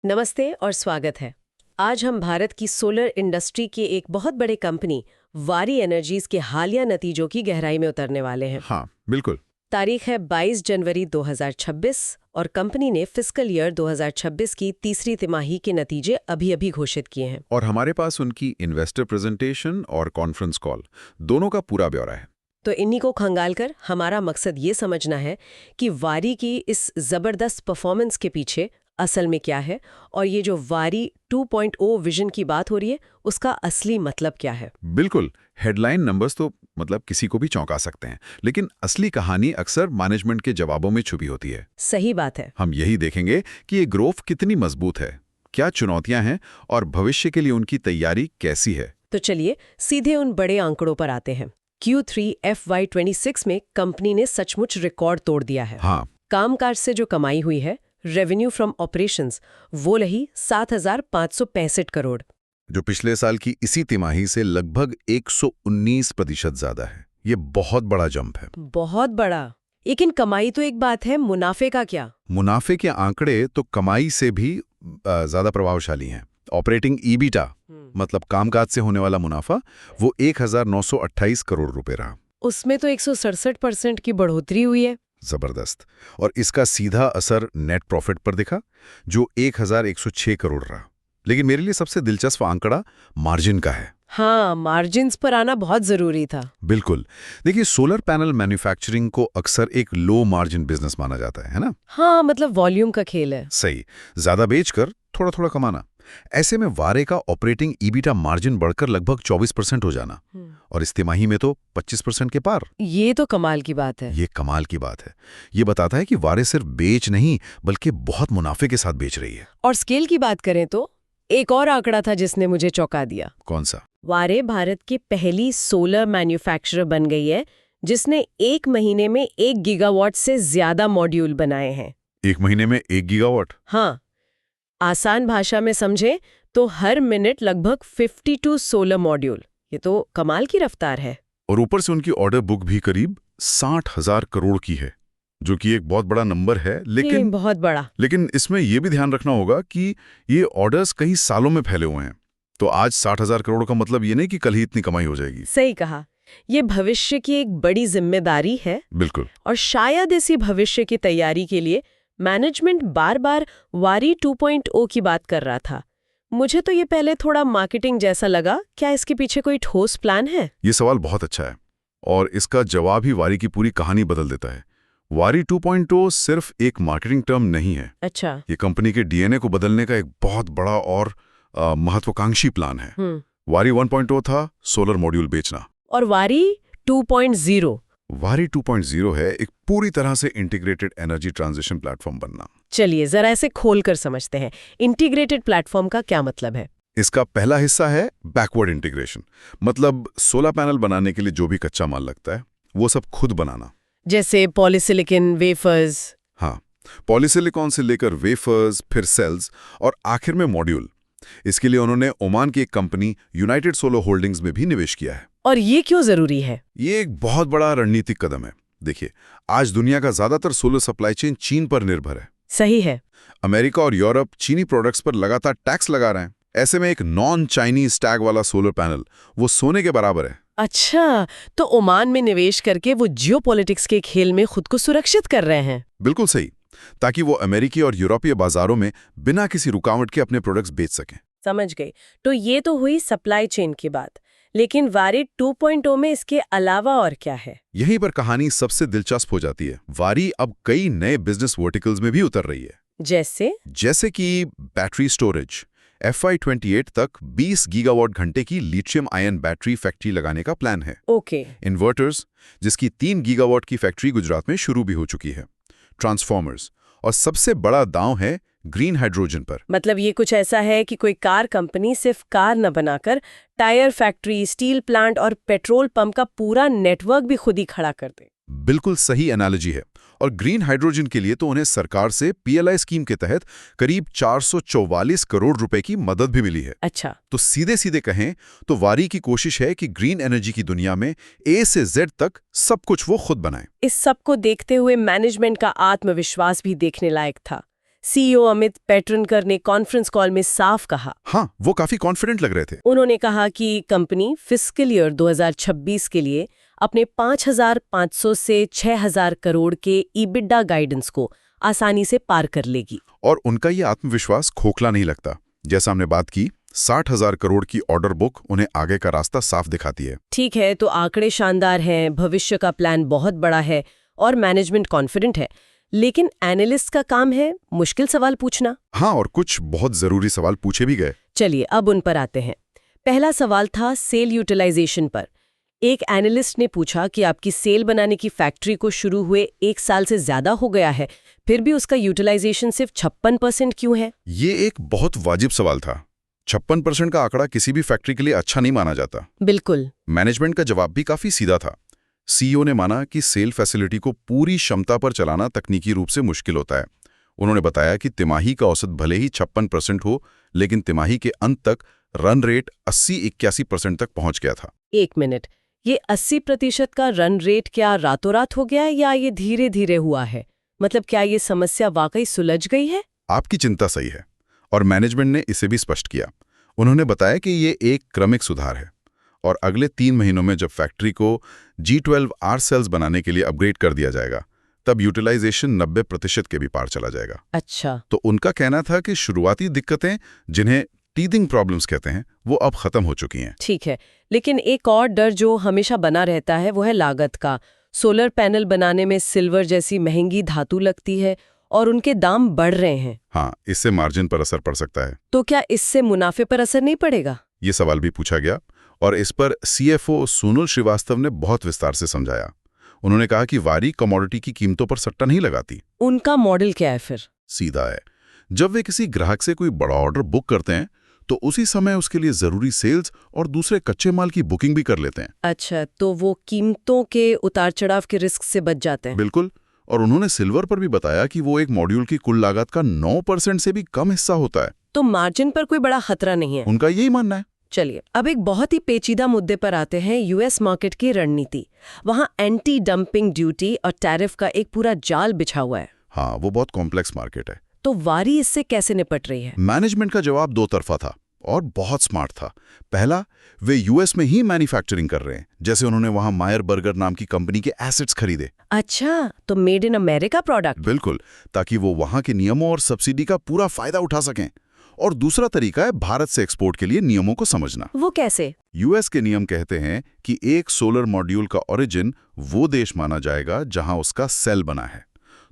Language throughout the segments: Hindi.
नमस्ते और स्वागत है। आज हम भारत की सोलर इंडस्ट्री की एक बहुत बड़े कंपनी वारी एनर्जीज के हालिया नतीजों की गहराई में उतरने वाले हैं। हाँ, बिल्कुल। तारीख है 22 जनवरी 2026 और कंपनी ने फिस्कल ईयर 2026 की तीसरी तिमाही के नतीजे अभी घोषित किए हैं। और हमारे पास उनकी इन्वेस्टर प्रेजेंटेशन और कॉन्फ्रेंस कॉल दोनों का पूरा ब्यौरा है। तो इन्हीं को खंगालकर हमारा मकसद ये समझना है कि वारी की इस जबरदस्त परफॉर्मेंस के पीछे असल में क्या है और ये जो वारी 2.0 विजन की बात हो रही है उसका असली मतलब क्या है। बिल्कुल। हेडलाइन नंबर्स तो किसी को भी चौंका सकते हैं, लेकिन असली कहानी अक्सर मैनेजमेंट के जवाबों में छुपी होती है। सही बात है। हम यही देखेंगे कि ये ग्रोथ कितनी मजबूत है, क्या चुनौतियां हैं और भविष्य के लिए उनकी तैयारी कैसी है। तो चलिए सीधे उन बड़े आंकड़ों पर आते हैं। Q3 FY26 में कंपनी ने सचमुच रिकॉर्ड तोड़ दिया है। हाँ, कामकाज से जो कमाई हुई है, रेवेन्यू फ्रॉम ऑपरेशंस, वो रही 7,565 करोड़, जो पिछले साल की इसी तिमाही से लगभग 119% ज्यादा है। ये बहुत बड़ा जंप है। बहुत बड़ा। लेकिन कमाई तो एक बात है, मुनाफे का क्या? मुनाफे के आंकड़े तो कमाई से भी ज्यादा प्रभावशाली हैं। ऑपरेटिंग ईबिटा मतलब कामकाज से होने वाला मुनाफा, वो 1,928 करोड़ रुपए रहा। उसमें तो 167% की बढ़ोतरी हुई है। जबरदस्त। और इसका सीधा असर नेट प्रॉफिट पर दिखा, जो 1,106 करोड़ रहा। लेकिन मेरे लिए सबसे दिलचस्प आंकड़ा मार्जिन का है। हाँ, मार्जिन्स पर आना बहुत जरूरी था। बिल्कुल। देखिए, सोलर पैनल मैन्युफैक्चरिंग को अक्सर एक लो मार्जिन बिजनेस माना जाता है ना? हाँ, मतलब वॉल्यूम का खेल है। सही। ज्यादा बेचकर थोड़ा थोड़ा कमाना। ऐसे में वारे का ऑपरेटिंग ईबिटा मार्जिन बढ़कर लगभग 24% हो जाना, और इस तिमाही में तो 25% के पार। ये तो कमाल की बात है। ये कमाल की बात है। ये बताता है कि वारे सिर्फ बेच नहीं बल्कि बहुत मुनाफे के साथ बेच रही है। और स्केल की बात करें तो एक और आंकड़ा था जिसने मुझे चौंका दिया। कौन सा? वारे भारत की पहली सोलर मैन्युफैक्चरर बन गई है जिसने एक महीने में 1 गीगावाट से ज्यादा मॉड्यूल बनाए हैं। 1 महीने में 1 गीगावाट? हाँ, आसान भाषा में समझे तो हर मिनट लगभग 52 सोलर मॉड्यूल। ये तो कमाल की रफ्तार है। और ऊपर से उनकी ऑर्डर बुक भी करीब 60,000 करोड़ की है, जो कि एक बहुत बड़ा नंबर है। बहुत बड़ा। लेकिन इसमें यह भी ध्यान रखना होगा कि ये ऑर्डर्स कई सालों में फैले हुए हैं। तो आज 60,000 करोड़ का मतलब ये नहीं कि कल ही इतनी कमाई हो जाएगी। सही कहा। ये भविष्य की एक बड़ी जिम्मेदारी है। बिल्कुल। और शायद इसी भविष्य की तैयारी के लिए मैनेजमेंट बार बार वारी 2.0 की बात कर रहा था। मुझे तो ये पहले थोड़ा मार्केटिंग जैसा लगा। क्या इसके पीछे कोई ठोस प्लान है? ये सवाल बहुत अच्छा है और इसका जवाब ही वारी की पूरी कहानी बदल देता है। वारी 2.0 सिर्फ एक मार्केटिंग टर्म नहीं है। अच्छा। ये कंपनी के डीएनए को बदलने का एक बहुत बड़ा और महत्वाकांक्षी प्लान है। वारी 1.0 था सोलर मॉड्यूल बेचना, और वारी 2.0? वारी 2.0 है एक पूरी तरह से इंटीग्रेटेड एनर्जी ट्रांजिशन प्लेटफॉर्म बनना। चलिए जरा ऐसे खोलकर समझते हैं। इंटीग्रेटेड प्लेटफॉर्म का क्या मतलब है? इसका पहला हिस्सा है बैकवर्ड इंटीग्रेशन, मतलब सोलर पैनल बनाने के लिए जो भी कच्चा माल लगता है वो सब खुद बनाना। जैसे पॉलीसिलिकॉन, वेफर्स। हाँ, पॉलीसिलिकॉन से लेकर वेफर्स, फिर सेल्स और आखिर में मॉड्यूल। इसके लिए उन्होंने ओमान की एक कंपनी यूनाइटेड सोलर होल्डिंग्स में भी निवेश किया है। और ये क्यों जरूरी है? ये एक बहुत बड़ा रणनीतिक कदम है। देखिए, आज दुनिया का ज्यादातर सोलर सप्लाई चेन चीन पर निर्भर है। सही है। अमेरिका और यूरोप चीनी प्रोडक्ट्स पर लगातार टैक्स लगा रहे हैं। ऐसे में एक नॉन चाइनीज टैग वाला सोलर पैनल वो सोने के बराबर है। अच्छा, तो ओमान में निवेश करके वो जियोपॉलिटिक्स के खेल में खुद को सुरक्षित कर रहे हैं। बिल्कुल सही, ताकि वो अमेरिकी और यूरोपीय बाजारों में बिना किसी रुकावट के अपने प्रोडक्ट्स बेच सकें। समझ गई। तो ये तो हुई सप्लाई चेन की बात, लेकिन वारी 2.0 में इसके अलावा और क्या है? यहीं पर कहानी सबसे दिलचस्प हो जाती है। वारी अब कई नए बिजनेस वर्टिकल्स में भी उतर रही है। जैसे कि बैटरी स्टोरेज। FY28 तक 20 गीगावाट घंटे की लिथियम आयन बैटरी फैक्ट्री लगाने का प्लान है। ओके। इन्वर्टर्स, जिसकी 3 गीगावाट की फैक्ट्री गुजरात में शुरू भी हो चुकी है। ट्रांसफॉर्मर्स, और सबसे बड़ा दांव है ग्रीन हाइड्रोजन पर। मतलब ये कुछ ऐसा है कि कोई कार कंपनी सिर्फ कार न बनाकर टायर फैक्ट्री, स्टील प्लांट और पेट्रोल पंप का पूरा नेटवर्क भी खुद ही खड़ा कर दे। बिल्कुल सही एनालॉजी है। और ग्रीन हाइड्रोजन के लिए तो उन्हें सरकार से PLI स्कीम के तहत करीब 444 करोड़ रुपए की मदद भी मिली है। अच्छा। तो सीधे सीधे कहें तो वारी की कोशिश है कि ग्रीन एनर्जी की दुनिया में A से Z तक सब कुछ वो खुद बनाए। इस सब को देखते हुए मैनेजमेंट का आत्मविश्वास भी देखने लायक था। सीईओ अमित पेट्रनकर ने कॉन्फ्रेंस कॉल में साफ कहा। हाँ, वो काफी कॉन्फिडेंट लग रहे थे। उन्होंने कहा कि कंपनी फिस्कल ईयर 2026 के लिए अपने 5,500 से 6,000 करोड़ के ईबिटडा गाइडेंस को आसानी से पार कर लेगी। और उनका ये आत्मविश्वास खोखला नहीं लगता। जैसा हमने बात की, 60,000 करोड़ की ऑर्डर बुक उन्हें आगे का रास्ता साफ दिखाती है। ठीक है, तो आंकड़े शानदार हैं, भविष्य का प्लान बहुत बड़ा है और मैनेजमेंट कॉन्फिडेंट है, लेकिन एनालिस्ट का काम है मुश्किल सवाल पूछना। हाँ, और कुछ बहुत जरूरी सवाल पूछे भी गए। चलिए अब उन पर आते हैं। पहला सवाल था सेल यूटिलाइजेशन पर। एक एनालिस्ट ने पूछा कि आपकी सेल बनाने की फैक्ट्री को शुरू हुए 1 साल से ज्यादा हो गया है, फिर भी उसका यूटिलाइजेशन सिर्फ 56% क्यों है? ये एक बहुत वाजिब सवाल था। 56% का आंकड़ा किसी भी फैक्ट्री के लिए अच्छा नहीं माना जाता। बिल्कुल। मैनेजमेंट का जवाब भी काफी सीधा था। सीईओ ने माना कि सेल फैसिलिटी को पूरी क्षमता पर चलाना तकनीकी रूप से मुश्किल होता है। उन्होंने बताया कि तिमाही का औसत भले ही 56% हो, लेकिन तिमाही के अंत तक रन रेट 80-81% तक पहुंच गया था। 1 मिनट, ये 80% का रन रेट क्या रातों रात हो गया या ये धीरे धीरे हुआ है? मतलब क्या ये समस्या वाकई सुलझ गई है? आपकी चिंता सही है, और मैनेजमेंट ने इसे भी स्पष्ट किया। उन्होंने बताया कि ये एक क्रमिक सुधार है और अगले 3 महीनों में जब फैक्ट्री को G12R सेल्स बनाने के लिए अपग्रेड कर दिया जाएगा, तब यूटिलाइजेशन 90% के भी पार चला जाएगा। अच्छा। तो उनका कहना था कि शुरुआती दिक्कतें, जिन्हें टीथिंग प्रॉब्लम्स कहते हैं, वो अब खत्म हो चुकी हैं। ठीक है, लेकिन एक और डर जो हमेशा बना रहता है वो है लागत का। सोलर पैनल बनाने में सिल्वर जैसी महंगी धातु लगती है और उनके दाम बढ़ रहे हैं। हाँ, इससे मार्जिन पर असर पड़ सकता है। तो क्या इससे मुनाफे पर असर नहीं पड़ेगा? ये सवाल भी पूछा गया और इस पर सीएफओ सोनल श्रीवास्तव ने बहुत विस्तार से समझाया। उन्होंने कहा कि वारी कमोडिटी की कीमतों पर सट्टा नहीं लगाती। उनका मॉडल क्या है फिर? सीधा है। जब वे किसी ग्राहक से कोई बड़ा ऑर्डर बुक करते हैं तो उसी समय उसके लिए जरूरी सेल्स और दूसरे कच्चे माल की बुकिंग भी कर लेते हैं। अच्छा, तो वो कीमतों के उतार चढ़ाव के रिस्क से बच जाते हैं। बिल्कुल। और उन्होंने सिल्वर पर भी बताया कि वो एक मॉड्यूल की कुल लागत का 9% से भी कम हिस्सा होता है। तो मार्जिन पर कोई बड़ा खतरा नहीं है। उनका यही मानना है। चलिए अब एक बहुत ही पेचीदा मुद्दे पर आते हैं, यूएस मार्केट की रणनीति। वहां एंटी डंपिंग ड्यूटी और टैरिफ का एक पूरा जाल बिछा हुआ है। हाँ, वो बहुत कॉम्प्लेक्स मार्केट है। तो वारी इससे कैसे निपट रही है? मैनेजमेंट का जवाब दो तरफा था और बहुत स्मार्ट था। पहला, वे यूएस में ही मैन्युफैक्चरिंग कर रहे हैं, जैसे उन्होंने वहां मायर बर्गर नाम की कंपनी के एसेट्स खरीदे। अच्छा, तो मेड इन अमेरिका प्रोडक्ट। बिल्कुल, ताकि वो वहां के नियमों और सब्सिडी का पूरा फायदा उठा सकें। और दूसरा तरीका है भारत से एक्सपोर्ट के लिए नियमों को समझना। वो कैसे? यूएस के नियम कहते हैं कि एक सोलर मॉड्यूल का ओरिजिन वो देश माना जाएगा जहां उसका सेल बना है।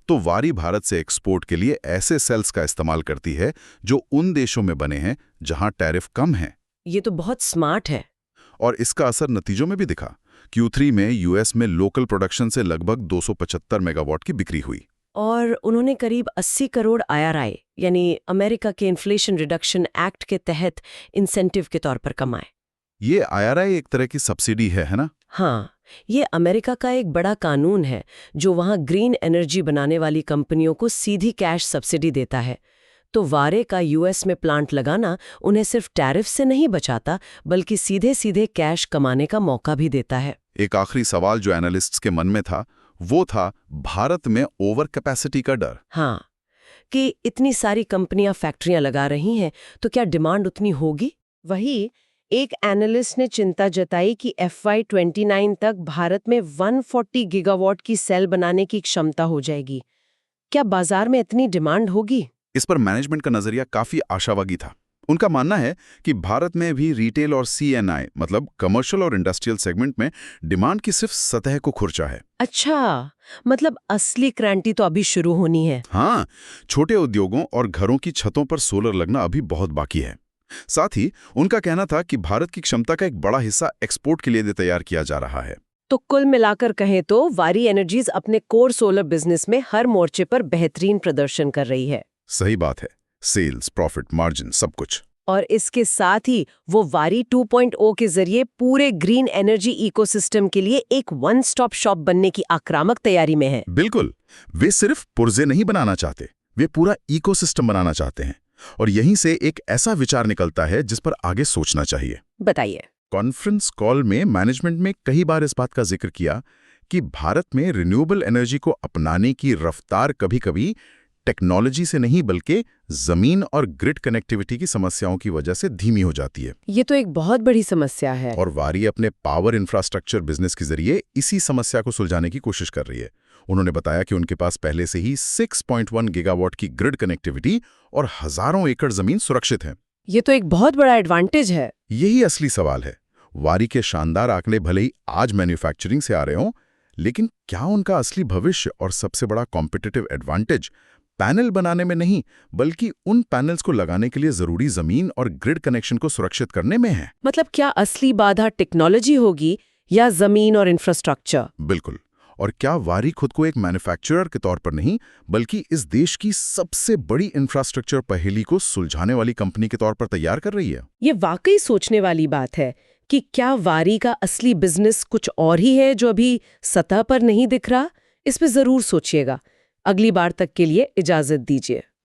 तो वारी भारत से एक्सपोर्ट के लिए ऐसे सेल्स का इस्तेमाल करती है जो उन देशों में बने हैं जहां टैरिफ कम है। ये तो बहुत स्मार्ट है। और इसका असर नतीजों में भी दिखा। Q3 में यूएस में लोकल प्रोडक्शन से लगभग 275 मेगावाट की बिक्री हुई। और उन्होंने करीब 80 करोड़ IRA यानी अमेरिका के इन्फ्लेशन रिडक्शन एक्ट के तहत इंसेंटिव के तौर पर कमाए। ये IRA एक तरह की सब्सिडी है ना? हाँ, ये अमेरिका का एक बड़ा कानून है जो वहाँ ग्रीन एनर्जी बनाने वाली कंपनियों को सीधी कैश सब्सिडी देता है। तो वारे का यूएस में प्लांट लगाना उन्हें सिर्फ टैरिफ से नहीं बचाता, बल्कि सीधे सीधे कैश कमाने का मौका भी देता है। एक आखिरी सवाल जो एनालिस्ट्स के मन में था, वो था भारत में ओवर कैपेसिटी का डर। हाँ, कि इतनी सारी कंपनियां फैक्ट्रियां लगा रही हैं, तो क्या डिमांड उतनी होगी? वही एक एनालिस्ट ने चिंता जताई कि FY29 तक भारत में 140 गीगावाट की सेल बनाने की क्षमता हो जाएगी। क्या बाजार में इतनी डिमांड होगी? इस पर मैनेजमेंट का नजरिया काफी आशावादी था। उनका मानना है कि भारत में भी रिटेल और CNI मतलब कमर्शियल और इंडस्ट्रियल सेगमेंट में डिमांड की सिर्फ सतह को खुरचा है। अच्छा, मतलब असली क्रांति तो अभी शुरू होनी है। हाँ, छोटे उद्योगों और घरों की छतों पर सोलर लगना अभी बहुत बाकी है। साथ ही उनका कहना था कि भारत की क्षमता का एक बड़ा हिस्सा एक्सपोर्ट के लिए तैयार किया जा रहा है। तो कुल मिलाकर कहें तो वारी एनर्जीज अपने कोर सोलर बिजनेस में हर मोर्चे पर बेहतरीन प्रदर्शन कर रही है। सही बात है, सेल्स, प्रॉफिट, मार्जिन, सब कुछ। और इसके साथ ही वो वारी 2.0 के जरिए पूरे ग्रीन एनर्जी इकोसिस्टम के लिए एक वन स्टॉप शॉप बनने की आक्रामक तैयारी में है। बिल्कुल, वे सिर्फ पुर्जे नहीं बनाना चाहते, वे पूरा इकोसिस्टम बनाना चाहते हैं। और यहीं से एक ऐसा विचार निकलता है जिस पर आगे सोचना चाहिए। बताइए। कॉन्फ्रेंस कॉल में मैनेजमेंट में कई बार इस बात का जिक्र किया कि भारत में रिन्यूएबल एनर्जी को अपनाने की रफ्तार कभी-कभी टेक्नोलॉजी से नहीं बल्कि जमीन और ग्रिड कनेक्टिविटी की समस्याओं की वजह से धीमी हो जाती है। ये तो एक बहुत बड़ी समस्या है। और वारी अपने पावर इंफ्रास्ट्रक्चर बिजनेस के जरिए इसी समस्या को सुलझाने की कोशिश कर रही है। उन्होंने बताया कि उनके पास पहले से ही 6.1 गीगावाट की ग्रिड कनेक्टिविटी और हजारों एकड़ जमीन सुरक्षित है। ये तो एक बहुत बड़ा एडवांटेज है। यही असली सवाल है। वारी के शानदार आंकड़े भले ही आज मैन्युफैक्चरिंग से आ रहे हों, लेकिन क्या उनका असली भविष्य और सबसे बड़ा कॉम्पिटिटिव एडवांटेज पैनल बनाने में नहीं, बल्कि उन पैनल्स को लगाने के लिए जरूरी जमीन और ग्रिड कनेक्शन को सुरक्षित करने में है? मतलब क्या असली बाधा टेक्नोलॉजी होगी या जमीन और इंफ्रास्ट्रक्चर? बिल्कुल। और क्या वारी खुद को एक मैन्युफैक्चरर के तौर पर नहीं, बल्कि इस देश की सबसे बड़ी इंफ्रास्ट्रक्चर पहेली को सुलझाने वाली कंपनी के तौर पर तैयार कर रही है? ये वाकई सोचने वाली बात है कि क्या वारी का असली बिजनेस कुछ और ही है जो अभी सतह पर नहीं दिख रहा। इस पे जरूर सोचिएगा। अगली बार तक के लिए इजाजत दीजिए।